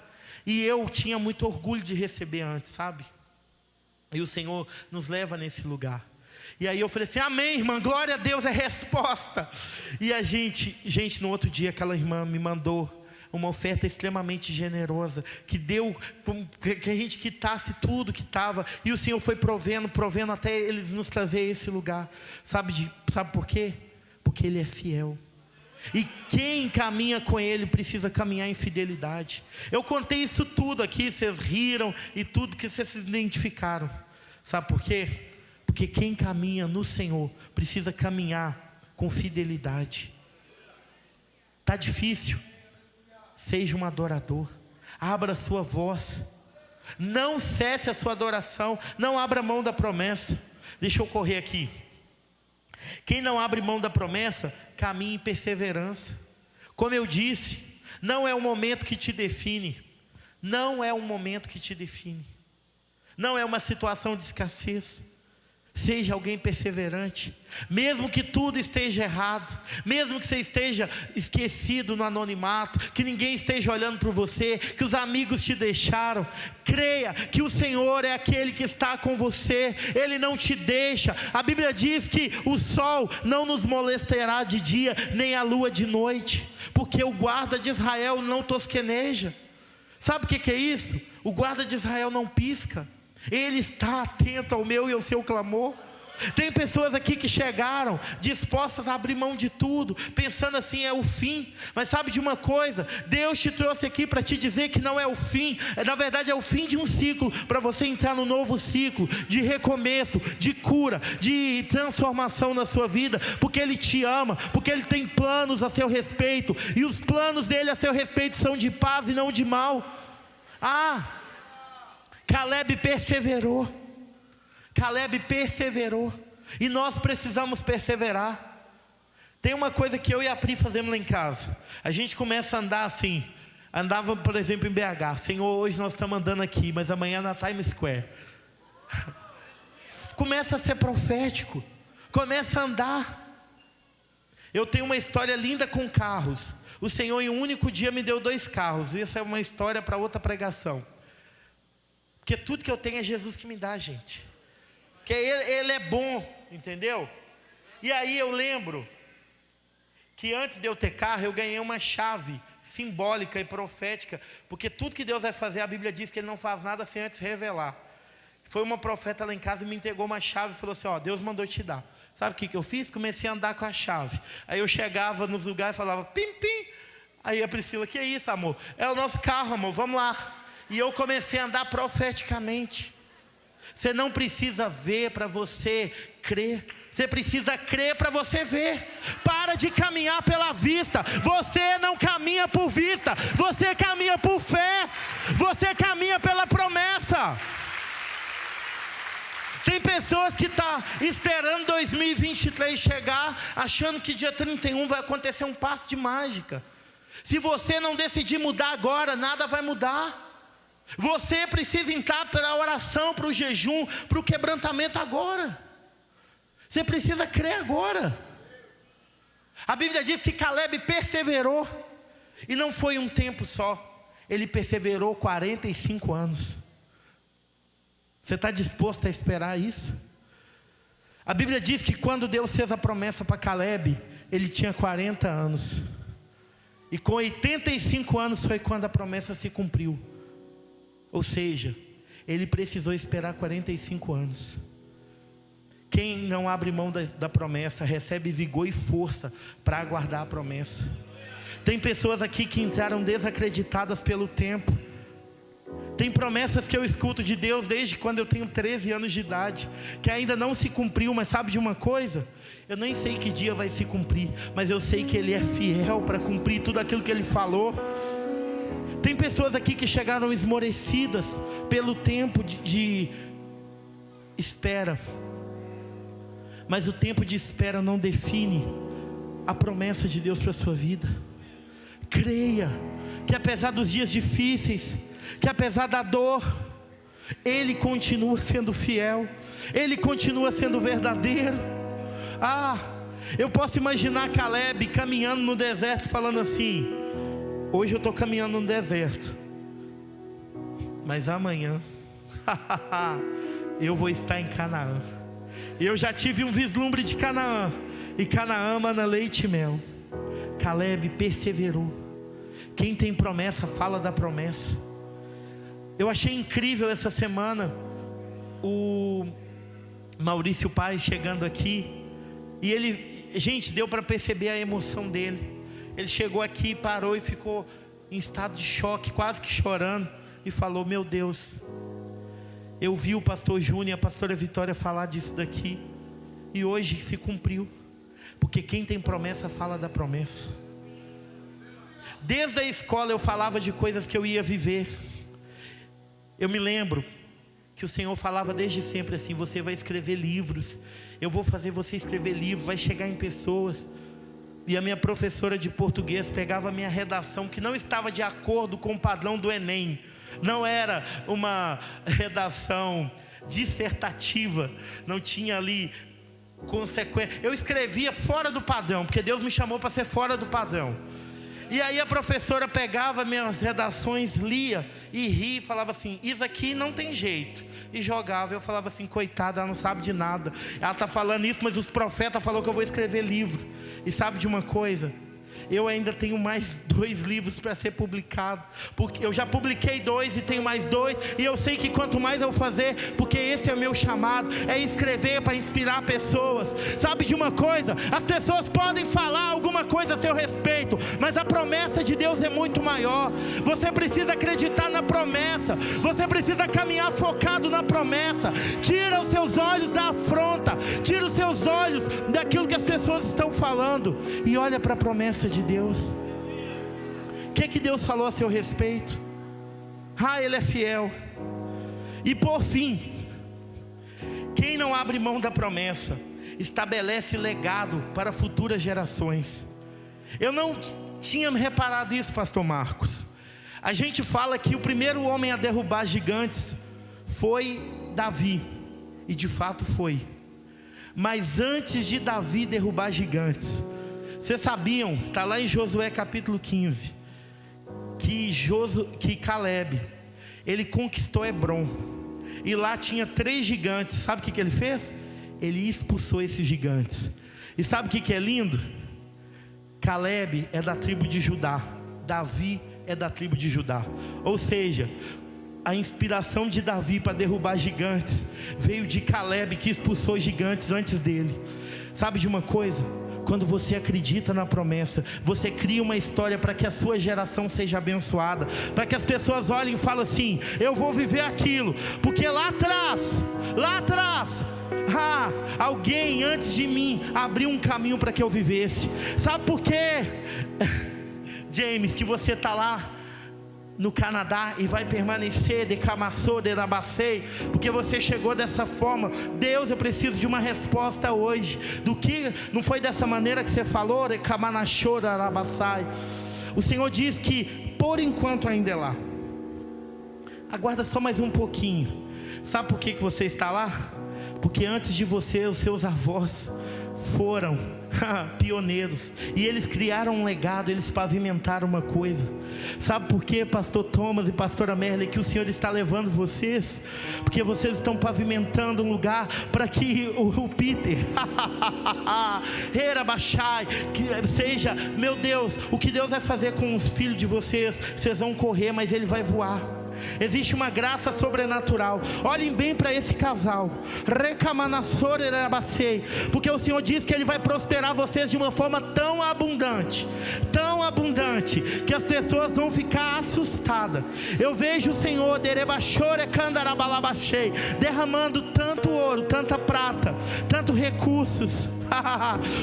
E eu tinha muito orgulho de receber antes, sabe? E o Senhor nos leva nesse lugar. E aí eu falei assim, amém, irmã, glória a Deus, é resposta. E a gente, no outro dia, aquela irmã me mandou uma oferta extremamente generosa, que deu, que a gente quitasse tudo que estava. E o Senhor foi provendo até Ele nos trazer a esse lugar. Sabe por quê? Porque Ele é fiel. E quem caminha com Ele precisa caminhar em fidelidade. Eu contei isso tudo aqui, vocês riram e tudo que vocês se identificaram. Sabe por quê? Porque quem caminha no Senhor precisa caminhar com fidelidade. Está difícil? Seja um adorador. Abra a sua voz. Não cesse a sua adoração. Não abra mão da promessa. Deixa eu correr aqui. Quem não abre mão da promessa, caminha em perseverança. Como eu disse, não é um momento que te define. Não é um momento que te define. Não é uma situação de escassez. Seja alguém perseverante, mesmo que tudo esteja errado, mesmo que você esteja esquecido no anonimato, que ninguém esteja olhando para você, que os amigos te deixaram. Creia que o Senhor é aquele que está com você, Ele não te deixa. A Bíblia diz que o sol não nos molestará de dia, nem a lua de noite, porque o guarda de Israel não tosqueneja. Sabe o que é isso? O guarda de Israel não pisca. Ele está atento ao meu e ao seu clamor. Tem pessoas aqui que chegaram dispostas a abrir mão de tudo, pensando assim, é o fim. Mas sabe de uma coisa? Deus te trouxe aqui para te dizer que não é o fim. Na verdade é o fim de um ciclo, para você entrar no novo ciclo de recomeço, de cura, de transformação na sua vida. Porque Ele te ama, porque Ele tem planos a seu respeito, e os planos dele a seu respeito são de paz e não de mal. Caleb perseverou. Caleb perseverou. E nós precisamos perseverar. Tem uma coisa que eu e a Pri fazemos lá em casa. A gente começa a andar assim. Andava, por exemplo, em BH. Senhor, hoje nós estamos andando aqui, mas amanhã na Times Square. Começa a ser profético. Começa a andar. Eu tenho uma história linda com carros. O Senhor em um único dia me deu 2 carros. Essa é uma história para outra pregação. Porque tudo que eu tenho é Jesus que me dá, gente. Porque Ele é bom, entendeu? E aí eu lembro que antes de eu ter carro, eu ganhei uma chave simbólica e profética. Porque tudo que Deus vai fazer, a Bíblia diz que Ele não faz nada sem antes revelar. Foi uma profeta lá em casa e me entregou uma chave e falou assim, Deus mandou te dar. Sabe o que eu fiz? Comecei a andar com a chave. Aí eu chegava nos lugares e falava, pim, pim. Aí a Priscila, que é isso, amor? É o nosso carro, amor, vamos lá. E eu comecei a andar profeticamente. Você não precisa ver para você crer. Você precisa crer para você ver. Para de caminhar pela vista. Você não caminha por vista. Você caminha por fé. Você caminha pela promessa. Tem pessoas que estão esperando 2023 chegar, achando que dia 31 vai acontecer um passo de mágica. Se você não decidir mudar agora, nada vai mudar. Você precisa entrar para a oração, para o jejum, para o quebrantamento agora. Você precisa crer agora. A Bíblia diz que Caleb perseverou. E não foi um tempo só. Ele perseverou 45 anos. Você está disposto a esperar isso? A Bíblia diz que quando Deus fez a promessa para Caleb, ele tinha 40 anos. E com 85 anos foi quando a promessa se cumpriu. Ou seja, ele precisou esperar 45 anos. Quem não abre mão da promessa, recebe vigor e força para aguardar a promessa. Tem pessoas aqui que entraram desacreditadas pelo tempo. Tem promessas que eu escuto de Deus desde quando eu tenho 13 anos de idade, que ainda não se cumpriu, mas sabe de uma coisa? Eu nem sei que dia vai se cumprir, mas eu sei que Ele é fiel para cumprir tudo aquilo que Ele falou. Tem pessoas aqui que chegaram esmorecidas pelo tempo de espera. mas o tempo de espera não define a promessa de Deus para a sua vida. Creia que apesar dos dias difíceis, que apesar da dor, Ele continua sendo fiel, Ele continua sendo verdadeiro. Eu posso imaginar Caleb caminhando no deserto falando assim: hoje eu estou caminhando no deserto, mas amanhã eu vou estar em Canaã. Eu já tive um vislumbre de Canaã, e Canaã mana leite e mel. Caleb perseverou. Quem tem promessa fala da promessa. Eu achei incrível essa semana o Maurício Paes chegando aqui, e ele, gente, deu para perceber a emoção dele. Ele chegou aqui, parou e ficou em estado de choque, quase que chorando, e falou: meu Deus, eu vi o pastor Júnior e a pastora Vitória falar disso daqui, e hoje se cumpriu, porque quem tem promessa fala da promessa. Desde a escola eu falava de coisas que eu ia viver. Eu me lembro que o Senhor falava desde sempre assim: você vai escrever livros, eu vou fazer você escrever livros, vai chegar em pessoas. E a minha professora de português pegava a minha redação, que não estava de acordo com o padrão do Enem, não era uma redação dissertativa, não tinha ali consequência. Eu escrevia fora do padrão, porque Deus me chamou para ser fora do padrão. E aí a professora pegava minhas redações, lia e ria e falava assim: isso aqui não tem jeito, e jogava. Eu falava assim: coitada, ela não sabe de nada, ela está falando isso, mas os profetas falaram que eu vou escrever livro. E sabe de uma coisa? Eu ainda tenho mais 2 livros para ser publicado, porque eu já publiquei 2 e tenho mais 2, e eu sei que quanto mais eu fazer, porque esse é o meu chamado, é escrever para inspirar pessoas. Sabe de uma coisa? As pessoas podem falar alguma coisa a seu respeito, mas a promessa de Deus é muito maior. Você precisa acreditar na promessa, você precisa caminhar focado na promessa. Tira os seus olhos da afronta, tira os seus olhos daquilo que as pessoas estão falando, e olha para a promessa de Deus. O que Deus falou a seu respeito? Ele é fiel. E por fim, quem não abre mão da promessa estabelece legado para futuras gerações. Eu não tinha reparado isso, pastor Marcos. A gente fala que o primeiro homem a derrubar gigantes foi Davi, e de fato foi. Mas antes de Davi derrubar gigantes, vocês sabiam, está lá em Josué capítulo 15, que Caleb, ele conquistou Hebron, e lá tinha 3 gigantes. Sabe o que ele fez? Ele expulsou esses gigantes. E sabe o que é lindo? Caleb é da tribo de Judá, Davi é da tribo de Judá. Ou seja, a inspiração de Davi para derrubar gigantes veio de Caleb, que expulsou gigantes antes dele. Sabe de uma coisa? Quando você acredita na promessa, você cria uma história para que a sua geração seja abençoada, para que as pessoas olhem e falem assim: eu vou viver aquilo, porque lá atrás, alguém antes de mim abriu um caminho para que eu vivesse. Sabe por quê, James, que você está lá no Canadá e vai permanecer porque você chegou dessa forma? Deus, eu preciso de uma resposta hoje. Do que não foi dessa maneira que você falou? O Senhor diz que por enquanto ainda é lá. Aguarda só mais um pouquinho. Sabe por que você está lá? Porque antes de você, os seus avós foram pioneiros, e eles criaram um legado, eles pavimentaram uma coisa. Sabe por quê, pastor Thomas e pastora Merle, que o Senhor está levando vocês? Porque vocês estão pavimentando um lugar para que o Peter que seja, meu Deus, o que Deus vai fazer com os filhos de vocês? Vocês vão correr, mas ele vai voar. Existe uma graça sobrenatural. Olhem bem para esse casal, porque o Senhor diz que Ele vai prosperar vocês de uma forma tão abundante, que as pessoas vão ficar assustadas. Eu vejo o Senhor derramando tanto ouro, tanta prata, tantos recursos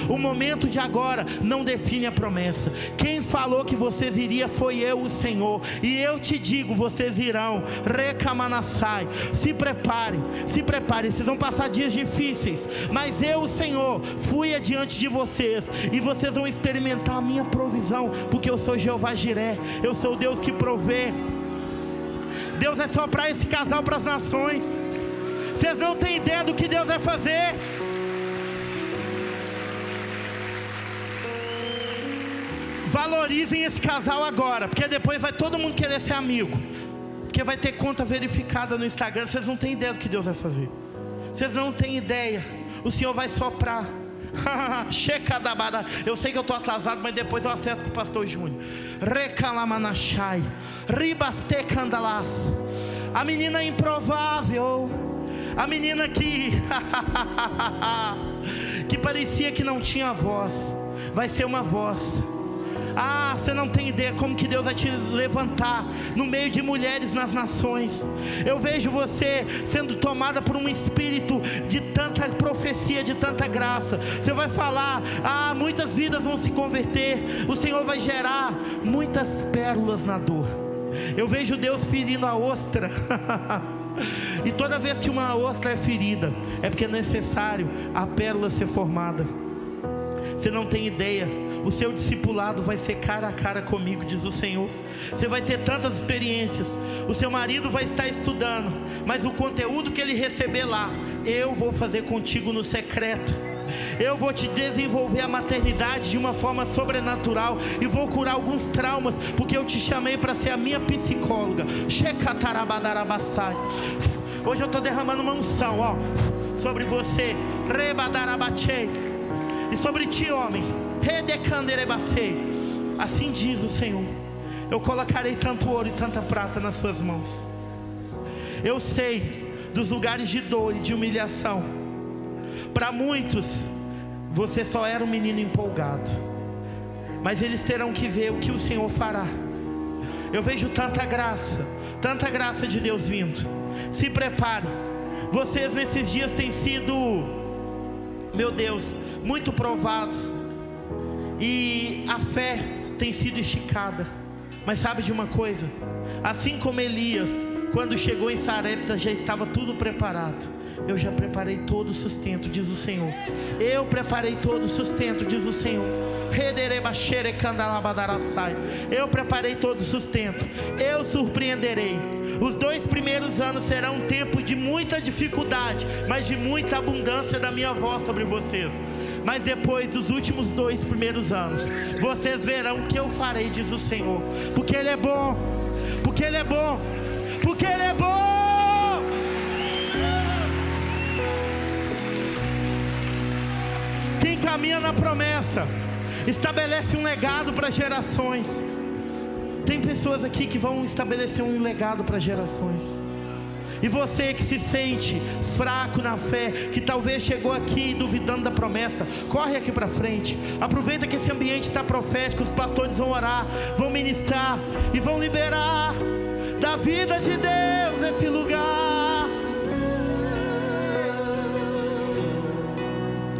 O momento de agora não define a promessa. Quem falou que vocês iriam foi eu, o Senhor. E eu te digo, vocês irão. Recamanassai. Se preparem, se preparem. Vocês vão passar dias difíceis, mas eu, o Senhor, fui adiante de vocês, e vocês vão experimentar a minha provisão, porque eu sou Jeová Jiré. Eu sou o Deus que provê. Deus vai soprar esse casal para as nações. Vocês não têm ideia do que Deus vai fazer. Valorizem esse casal agora, porque depois vai todo mundo querer ser amigo, porque vai ter conta verificada no Instagram. Vocês não têm ideia do que Deus vai fazer. Vocês não têm ideia. O Senhor vai soprar. Eu sei que eu estou atrasado, mas depois eu acerto com o pastor Júnior. Recalamanachai, ribaste candalas. A menina improvável, a menina que que parecia que não tinha voz, vai ser uma voz. Você não tem ideia como que Deus vai te levantar no meio de mulheres nas nações. Eu vejo você sendo tomada por um espírito de tanta profecia, de tanta graça. Você vai falar, muitas vidas vão se converter. O Senhor vai gerar muitas pérolas na dor. Eu vejo Deus ferindo a ostra. E toda vez que uma ostra é ferida, é porque é necessário a pérola ser formada. Você não tem ideia. O seu discipulado vai ser cara a cara comigo, diz o Senhor. Você vai ter tantas experiências. O seu marido vai estar estudando, mas o conteúdo que ele receber lá, eu vou fazer contigo no secreto. Eu vou te desenvolver a maternidade de uma forma sobrenatural, e vou curar alguns traumas, porque eu te chamei para ser a minha psicóloga. Hoje eu estou derramando uma unção, sobre você. E sobre ti, homem. Assim diz o Senhor: eu colocarei tanto ouro e tanta prata nas suas mãos. Eu sei dos lugares de dor e de humilhação. Para muitos, você só era um menino empolgado, mas eles terão que ver o que o Senhor fará. Eu vejo tanta graça de Deus vindo. Se prepare. Vocês nesses dias têm sido, meu Deus, muito provados, e a fé tem sido esticada. Mas sabe de uma coisa? Assim como Elias, quando chegou em Sarepta, já estava tudo preparado. Eu já preparei todo o sustento, diz o Senhor. Eu preparei todo o sustento, diz o Senhor. Eu preparei todo o sustento. Eu surpreenderei. Os 2 primeiros anos serão um tempo de muita dificuldade, mas de muita abundância da minha voz sobre vocês. Mas depois dos últimos 2 primeiros anos, vocês verão o que eu farei, diz o Senhor. Porque Ele é bom. Porque Ele é bom. Porque Ele é bom. Quem caminha na promessa estabelece um legado para gerações. Tem pessoas aqui que vão estabelecer um legado para gerações. E você que se sente fraco na fé, que talvez chegou aqui duvidando da promessa, corre aqui para frente. Aproveita que esse ambiente está profético. Os pastores vão orar, vão ministrar e vão liberar da vida de Deus nesse lugar.